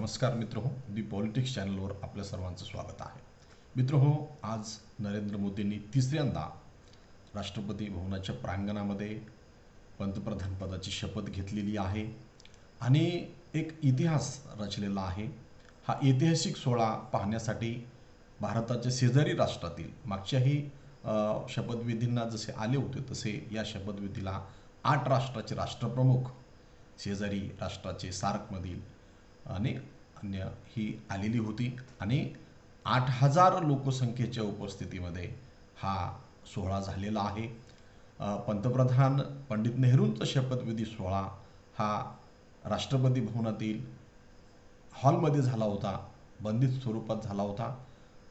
नमस्कार मित्रहो, दी पॉलिटिक्स चॅनलवर आपल्या सर्वांचं स्वागत आहे. मित्रहो, आज नरेंद्र मोदींनी तिसऱ्यांदा राष्ट्रपती भवनाच्या प्रांगणामध्ये पंतप्रधान पदाची शपथ घेतलेली आहे आणि एक इतिहास रचलेला आहे. हा ऐतिहासिक सोहळा पाहण्यासाठी भारताच्या शेजारी राष्ट्रातील मागच्याही शपथविधींना जसे आले होते तसे या शपथविधीला 8 राष्ट्राचे राष्ट्रप्रमुख, शेजारी राष्ट्राचे सार्कमधील आणि अन्य ही आलेली होती आणि 8,000 लोकसंख्येच्या उपस्थितीमध्ये हा सोहळा झालेला आहे. पंतप्रधान पंडित नेहरूंचा शपथविधी सोहळा हा राष्ट्रपती भवनातील हॉलमध्ये झाला होता, बंदित स्वरूपात झाला होता.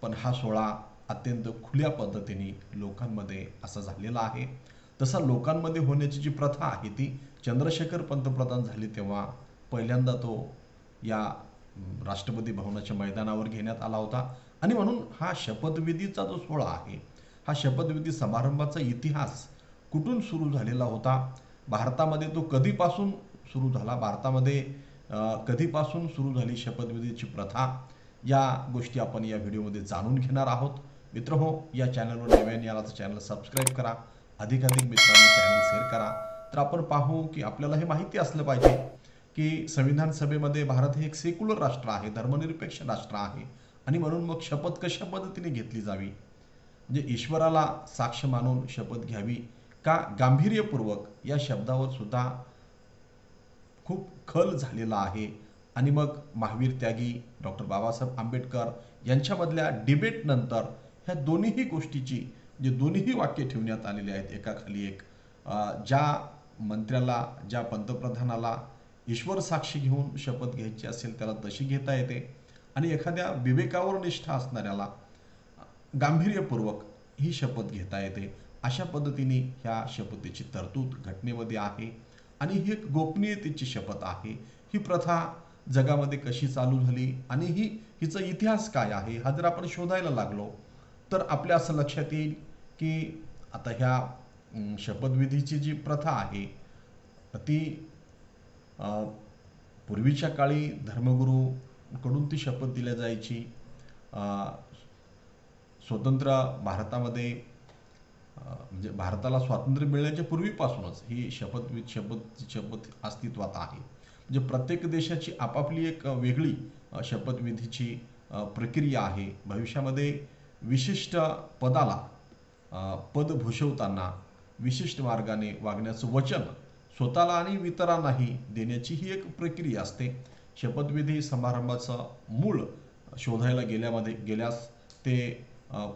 पण हा सोहळा अत्यंत खुल्या पद्धतीने लोकांमध्ये असा झालेला आहे. तसा लोकांमध्ये होण्याची जी प्रथा आहे ती चंद्रशेखर पंतप्रधान झाले तेव्हा पहिल्यांदा तो या राष्ट्रपती भवनाच्या मैदानावर घेण्यात आला होता आणि म्हणून हा शपथविधीचा जो सोहळा आहे, हा शपथविधी समारंभाचा इतिहास कुठून सुरू झालेला होता, भारतामध्ये तो कधीपासून सुरू झाला, भारतामध्ये कधीपासून सुरू झाली शपथविधीची प्रथा, या गोष्टी आपण या व्हिडिओमध्ये जाणून घेणार आहोत. मित्रहो, या चॅनलवर नव्याने आला तर चॅनल सबस्क्राईब करा, अधिकाधिक मित्रांना चॅनल शेअर करा. तर आपण पाहू की आपल्याला हे माहिती असलं पाहिजे की संविधान सभेमध्ये भारत हे एक सेक्युलर राष्ट्र आहे, धर्मनिरपेक्ष राष्ट्र आहे आणि म्हणून मग शपथ कशा पद्धतीने घेतली जावी, म्हणजे ईश्वराला साक्ष मानून शपथ घ्यावी का गांभीर्यपूर्वक, या शब्दावर सुद्धा खूप खल झालेला आहे. आणि मग महावीर त्यागी डॉक्टर बाबासाहेब आंबेडकर यांच्यामधल्या डिबेट नंतर ह्या दोन्हीही गोष्टीची, जे दोन्हीही वाक्य ठेवण्यात आलेले आहेत एकाखाली एक, ज्या मंत्र्याला, ज्या पंतप्रधानाला ईश्वर साक्षी घेऊन शपथ घ्यायची असेल त्याला तशी घेता येते आणि एखाद्या विवेकावर निष्ठा असणाऱ्याला गांभीर्यपूर्वक ही शपथ घेता येते. अशा पद्धतीने ह्या शपथेची तरतूद घटनेमध्ये आहे आणि ही एक गोपनीयतेची शपथ आहे. ही प्रथा जगामध्ये कशी चालू झाली आणि हिचा इतिहास काय आहे हा जर आपण शोधायला लागलो तर आपल्या असं लक्षात येईल की आता ह्या शपथविधीची जी प्रथा आहे ती पूर्वीच्या काळी धर्मगुरूकडून ती शपथ दिल्या जायची. स्वतंत्र भारतामध्ये म्हणजे भारताला स्वातंत्र्य मिळण्याच्या पूर्वीपासूनच ही शपथ अस्तित्वात आहे. म्हणजे प्रत्येक देशाची आपापली एक वेगळी शपथविधीची प्रक्रिया आहे. भविष्यामध्ये विशिष्ट पदाला पद भूषवताना विशिष्ट मार्गाने वागण्याचं वचन स्वतःला आणि इतरांनाही देण्याची ही एक प्रक्रिया असते. शपथविधी समारंभाचं मूळ शोधायला गेल्यास ते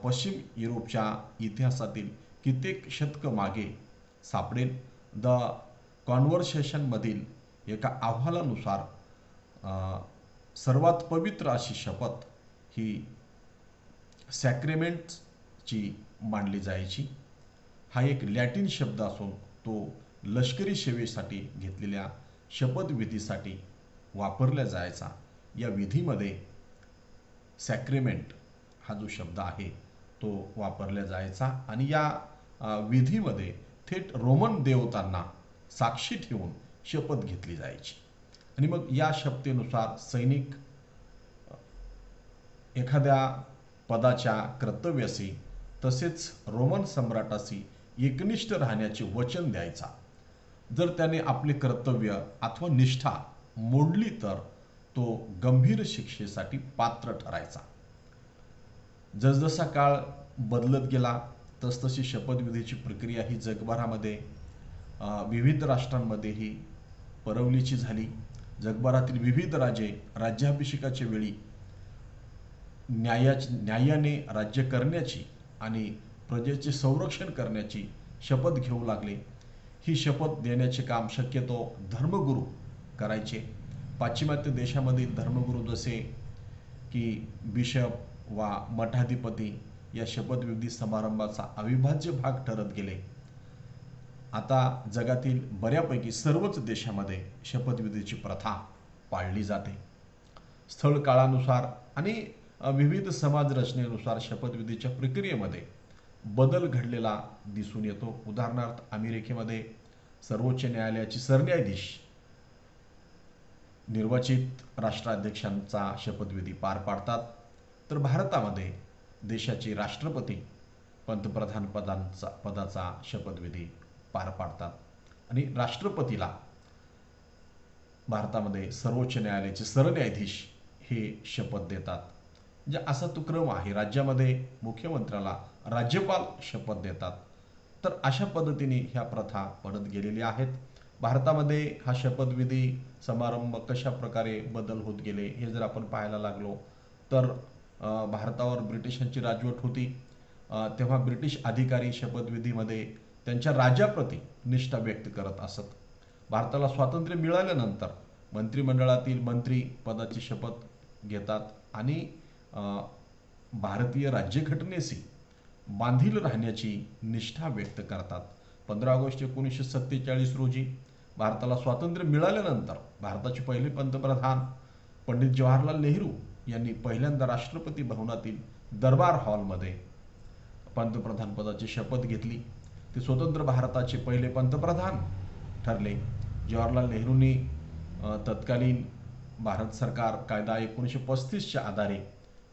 पश्चिम युरोपच्या इतिहासातील कित्येक शतक मागे सापडेल. द कॉन्व्हर्सेशनमधील एका अहवालानुसार सर्वात पवित्र अशी शपथ ही सॅक्रेमेंटची मानली जायची. हा एक लॅटिन शब्द असून तो लष्करी सेवेसाठी घेतलेल्या शपथविधीसाठी वापरला जायचा. या विधीमध्ये सॅक्रेमेंट हा जो शब्द आहे तो वापरला जायचा आणि या विधीमध्ये थेट रोमन देवतांना साक्षी ठेवून शपथ घेतली जायची. आणि मग या शपथेनुसार सैनिक एखाद्या पदाच्या कर्तव्याशी तसेच रोमन सम्राटाशी एकनिष्ठ राहण्याचे वचन द्यायचा. जर त्याने आपले कर्तव्य अथवा निष्ठा मोडली तर तो गंभीर शिक्षेसाठी पात्र ठरायचा. जसजसा काळ बदलत गेला तसतशी शपथविधीची प्रक्रिया ही जगभरामध्ये विविध राष्ट्रांमध्येही परवलीची झाली. जगभरातील विविध राजे राज्याभिषेकाच्या वेळी न्यायाने राज्य करण्याची आणि प्रजेचे संरक्षण करण्याची शपथ घेऊ लागले. ही शपथ देण्याचे काम शक्यतो धर्मगुरू करायचे. पाश्चिमात्य देशामधील धर्मगुरू जसे की बिशप वा मठाधिपती या शपथविधी समारंभाचा अविभाज्य भाग ठरत गेले. आता जगातील बऱ्यापैकी सर्वच देशामध्ये शपथविधीची प्रथा पाळली जाते. स्थळ काळानुसार आणि विविध समाज रचनेनुसार शपथविधीच्या प्रक्रियेमध्ये बदल घडलेला दिसून येतो. उदाहरणार्थ अमेरिकेमध्ये सर्वोच्च न्यायालयाचे सरन्यायाधीश निर्वाचित राष्ट्राध्यक्षांचा शपथविधी पार पाडतात, तर भारतामध्ये देशाचे राष्ट्रपती पंतप्रधान पदाचा शपथविधी पार पाडतात आणि राष्ट्रपतीला भारतामध्ये सर्वोच्च न्यायालयाचे सरन्यायाधीश हे शपथ देतात. म्हणजे असा तो क्रम आहे. राज्यामध्ये मुख्यमंत्र्याला राज्यपाल शपथ देतात. तर अशा पद्धतीने ह्या प्रथा पडत गेलेल्या आहेत. भारतामध्ये हा शपथविधी समारंभ कशा प्रकारे बदल होत गेले हे जर आपण पाहायला लागलो तर भारतावर ब्रिटिशांची राजवट होती. तेव्हा ब्रिटिश अधिकारी शपथविधीमध्ये त्यांच्या राजाप्रती निष्ठा व्यक्त करत असत. भारताला स्वातंत्र्य मिळाल्यानंतर मंत्रिमंडळातील मंत्री पदाची शपथ घेतात आणि भारतीय राज्यघटनेशी बांधील राहण्याची निष्ठा व्यक्त करतात. 15 ऑगस्ट 1947 रोजी भारताला स्वातंत्र्य मिळाल्यानंतर भारताचे पहिले पंतप्रधान पंडित जवाहरलाल नेहरू यांनी पहिल्यांदा राष्ट्रपती भवनातील दरबार हॉलमध्ये पंतप्रधान पदाची शपथ घेतली. ते स्वतंत्र भारताचे पहिले पंतप्रधान ठरले. जवाहरलाल नेहरूंनी तत्कालीन भारत सरकार कायदा 1935च्या आधारे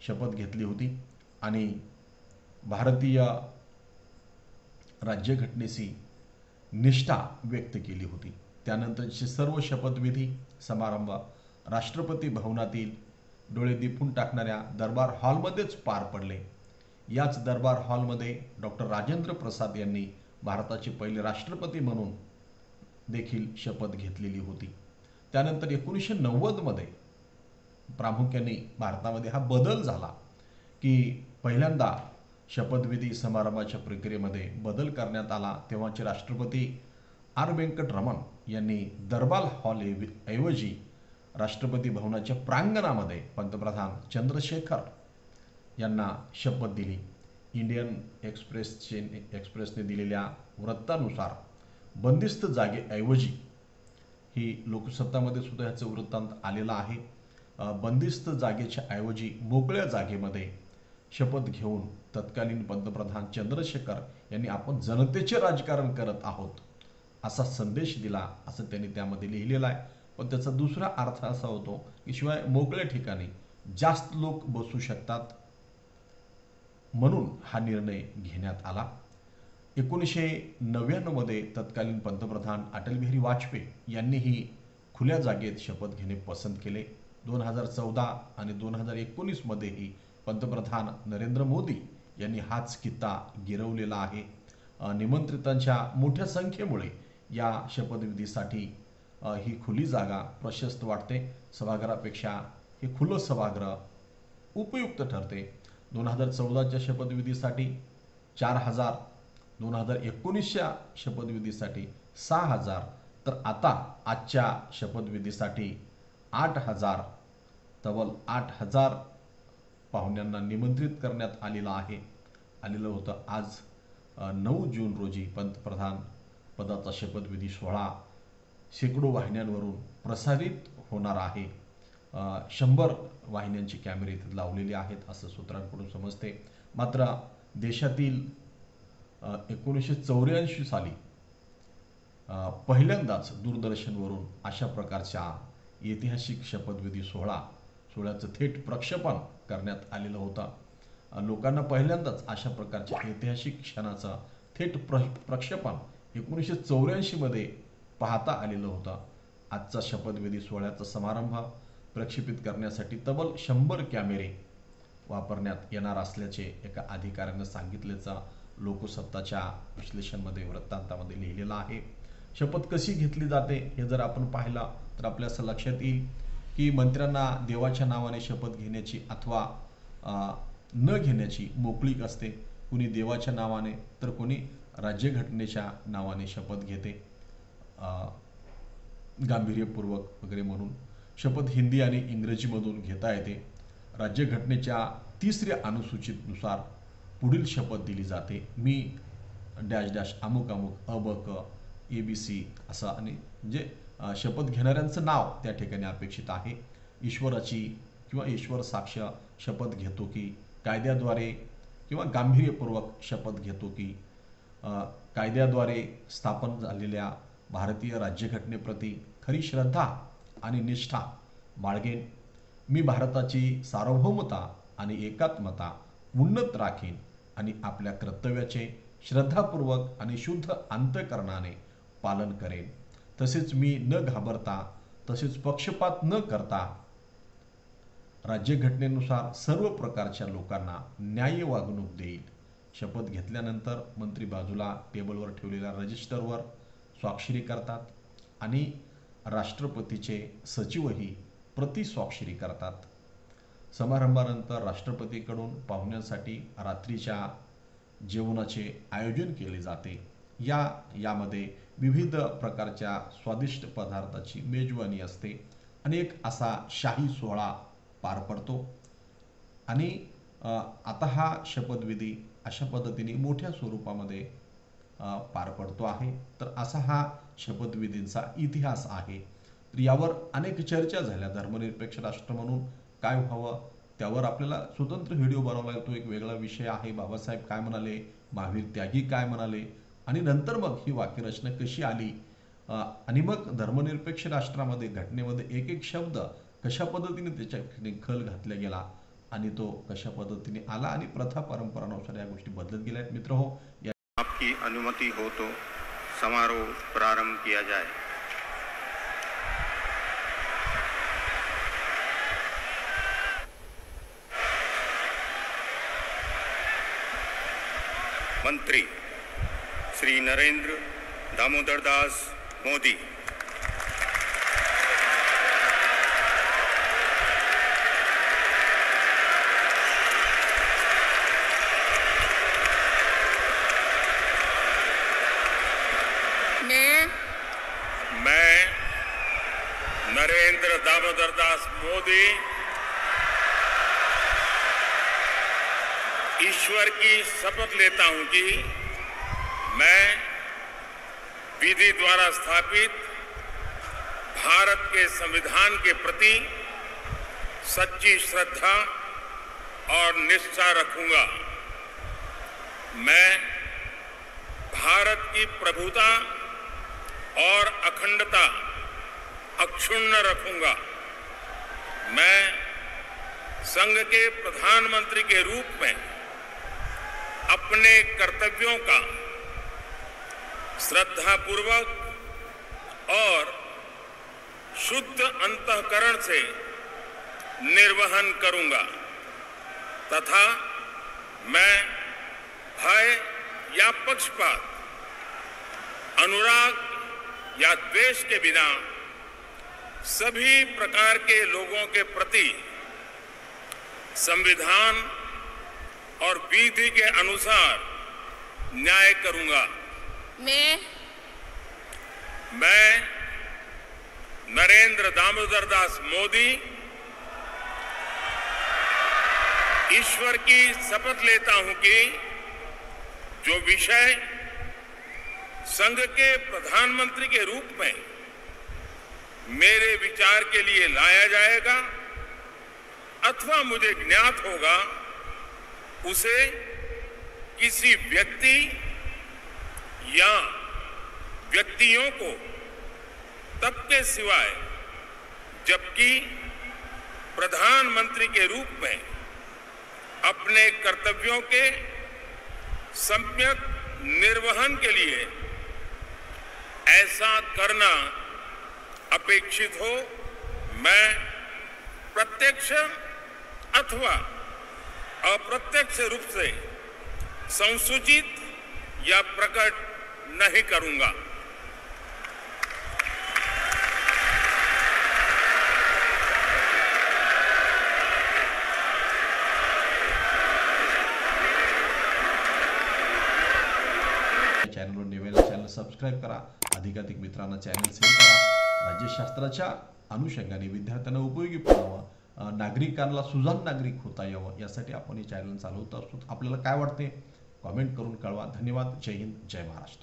शपथ घेतली होती आणि भारतीय राज्यघटनेशी निष्ठा व्यक्त केली होती. त्यानंतरचे सर्व शपथविधी समारंभ राष्ट्रपती भवनातील डोळे दिपून टाकणाऱ्या दरबार हॉलमध्येच पार पडले. याच दरबार हॉलमध्ये डॉक्टर राजेंद्र प्रसाद यांनी भारताचे पहिले राष्ट्रपती म्हणून देखील शपथ घेतलेली होती. त्यानंतर 1990 मध्ये प्रामुख्याने भारतामध्ये हा बदल झाला की पहिल्यांदा शपथविधी समारंभाच्या प्रक्रियेमध्ये बदल करण्यात आला. तेव्हाचे राष्ट्रपती आर व्यंकटरमण यांनी दरबार हॉल ऐवजी राष्ट्रपती भवनाच्या प्रांगणामध्ये पंतप्रधान चंद्रशेखर यांना शपथ दिली. इंडियन एक्सप्रेसने दिलेल्या वृत्तानुसार बंदिस्त जागेऐवजी ही लोकसत्तामध्ये सुद्धा ह्याचं वृत्तांत आलेलं आहे. बंदिस्त जागेच्या ऐवजी मोकळ्या जागेमध्ये शपथ घेऊन तत्कालीन पंतप्रधान चंद्रशेखर यांनी आपण जनतेचे राजकारण करत आहोत असा संदेश दिला असं त्यांनी त्यामध्ये लिहिलेलं आहे. पण त्याचा दुसरा अर्थ असा होतो की शिवाय मोकळ्या ठिकाणी जास्त लोक बसू शकतात म्हणून हा निर्णय घेण्यात आला. 1999 मध्ये तत्कालीन पंतप्रधान अटल बिहारी वाजपेयी यांनीही खुल्या जागेत शपथ घेणे पसंत केले. 2014 आणि 2019 मध्येही पंतप्रधान नरेंद्र मोदी यांनी हाच कित्ता गिरवलेला आहे. निमंत्रितांच्या मोठ्या संख्येमुळे या शपथविधीसाठी ही खुली जागा प्रशस्त वाटते. सभागृहापेक्षा हे खुलं सभागृह उपयुक्त ठरते. 2014च्या शपथविधीसाठी 4000, 2019च्या शपथविधीसाठी 6000, तर आता आजच्या शपथविधीसाठी 8000, तब्बल 8000 पाहुण्यांना निमंत्रित करण्यात आलेलं होतं. आज 9 जून रोजी पंतप्रधान पदाचा शपथविधी सोहळा शेकडो वाहिन्यांवरून प्रसारित होणार आहे. 100 वाहिन्यांची कॅमेरे लावलेले आहेत असं सूत्रांकडून समजते. मात्र देशातील 1984 साली पहिल्यांदाच दूरदर्शनवरून अशा प्रकारच्या ऐतिहासिक शपथविधी सोहळ्याचं थेट प्रक्षेपण करण्यात आलेलं होतं. लोकांना पहिल्यांदाच अशा प्रकारच्या ऐतिहासिक क्षणाचं थेट प्रक्षेपण 1984 मध्ये पाहता आलेलं होतं. आजचा शपथविधी सोहळ्याचा समारंभ प्रक्षेपित करण्यासाठी तब्बल 100 कॅमेरे वापरण्यात येणार असल्याचे एका अधिकाऱ्यानं सांगितल्याचं लोकसत्ताच्या विश्लेषणमध्ये वृत्तांतामध्ये लिहिलेलं आहे. शपथ कशी घेतली जाते हे जर आपण पाहिलं तर आपल्या असं लक्षात येईल की मंत्र्यांना देवाच्या नावाने शपथ घेण्याची अथवा न घेण्याची मोकळीक असते. कुणी देवाच्या नावाने तर कुणी राज्यघटनेच्या नावाने शपथ घेते गांभीर्यपूर्वक वगैरे म्हणून. शपथ हिंदी आणि इंग्रजीमधून घेता येते. राज्यघटनेच्या 3ऱ्या अनुसूचीनुसार पुढील शपथ दिली जाते. मी डॅश डॅश अमुक अमुक अबक ABC असं आणि म्हणजे शपथ घेणाऱ्यांचं नाव त्या ठिकाणी अपेक्षित आहे. ईश्वराची किंवा ईश्वर साक्ष शपथ घेतो की कायद्याद्वारे किंवा गांभीर्यपूर्वक शपथ घेतो की कायद्याद्वारे स्थापन झालेल्या भारतीय राज्यघटनेप्रती खरी श्रद्धा आणि निष्ठा बाळगेन. मी भारताची सार्वभौमता आणि एकात्मता उन्नत राखीन आणि आपल्या कर्तव्याचे श्रद्धापूर्वक आणि शुद्ध अंतःकरणाने पालन करेन. तसेच मी न घाबरता तसेच पक्षपात न करता राज्यघटनेनुसार सर्व प्रकारच्या लोकांना न्याय्य वागणूक देईल. शपथ घेतल्यानंतर मंत्री बाजूला टेबलवर ठेवलेल्या रजिस्टरवर स्वाक्षरी करतात आणि राष्ट्रपतीचे सचिवही प्रतिस्वाक्षरी करतात. समारंभानंतर राष्ट्रपतीकडून पाहुण्यांसाठी रात्रीच्या जेवणाचे आयोजन केले जाते. यामध्ये विविध प्रकारच्या स्वादिष्ट पदार्थाची मेजवानी असते आणि एक असा शाही सोहळा पार पडतो. आणि आता हा शपथविधी अशा पद्धतीने मोठ्या स्वरूपामध्ये पार पडतो आहे. तर असा हा शपथविधींचा इतिहास आहे. तर यावर अनेक चर्चा झाल्या. धर्मनिरपेक्ष राष्ट्र म्हणून काय व्हावं त्यावर आपल्याला स्वतंत्र व्हिडिओ बनवला, तो एक वेगळा विषय आहे. बाबासाहेब काय म्हणाले, महावीर त्यागी काय म्हणाले आणि नंतर मग ही वाक्यरचना कशी आली आणि मग धर्मनिरपेक्ष राष्ट्रामध्ये घटनेमध्ये एक एक शब्द कशा पद्धतीने त्याच्या खल घातला गेला आणि तो कशा पद्धतीने आला आणि प्रथा परंपरानुसार या गोष्टी बदलत गेल्या. मित्रहो, आपकी अनुमति हो तो समारोह प्रारंभ किया जाए. मंत्री श्री नरेंद्र दामोदर दास मोदी. मैं नरेंद्र दामोदर दास मोदी ईश्वर की शपथ लेता हूं कि मैं विधि द्वारा स्थापित भारत के संविधान के प्रति सच्ची श्रद्धा और निष्ठा रखूंगा. मैं भारत की प्रभुता और अखंडता अक्षुण्ण रखूंगा. मैं संघ के प्रधानमंत्री के रूप में अपने कर्तव्यों का श्रद्धापूर्वक और शुद्ध अंतःकरण से निर्वहन करूंगा तथा मैं भय या पक्षपात, अनुराग या द्वेष के बिना सभी प्रकार के लोगों के प्रति संविधान और विधि के अनुसार न्याय करूंगा. मैं नरेंद्र दामोदर दास मोदी ईश्वर की शपथ लेता हूं कि जो विषय संघ के प्रधानमंत्री के रूप में मेरे विचार के लिए लाया जाएगा अथवा मुझे ज्ञात होगा, उसे किसी व्यक्ति या व्यक्तियों को तब के सिवाय जबकि प्रधानमंत्री के रूप में अपने कर्तव्यों के सम्यक निर्वहन के लिए ऐसा करना अपेक्षित हो, मैं प्रत्यक्ष अथवा अप्रत्यक्ष रूप से संसूचित या प्रकट नहीं करूंगा. चॅनलवर नवीन चॅनल सबस्क्राईब करा, अधिकाधिक मित्रांना चॅनल शेअर करा. राज्यशास्त्राच्या अनुषंगाने विद्यार्थ्यांना उपयोगी पडावं, नागरिकांना सुजाण नागरिक होता यावं यासाठी आपण हे चॅनल चालवत असतो. आपल्याला काय वाटते कमेंट करून कळवा. धन्यवाद. जय हिंद, जय महाराष्ट्र.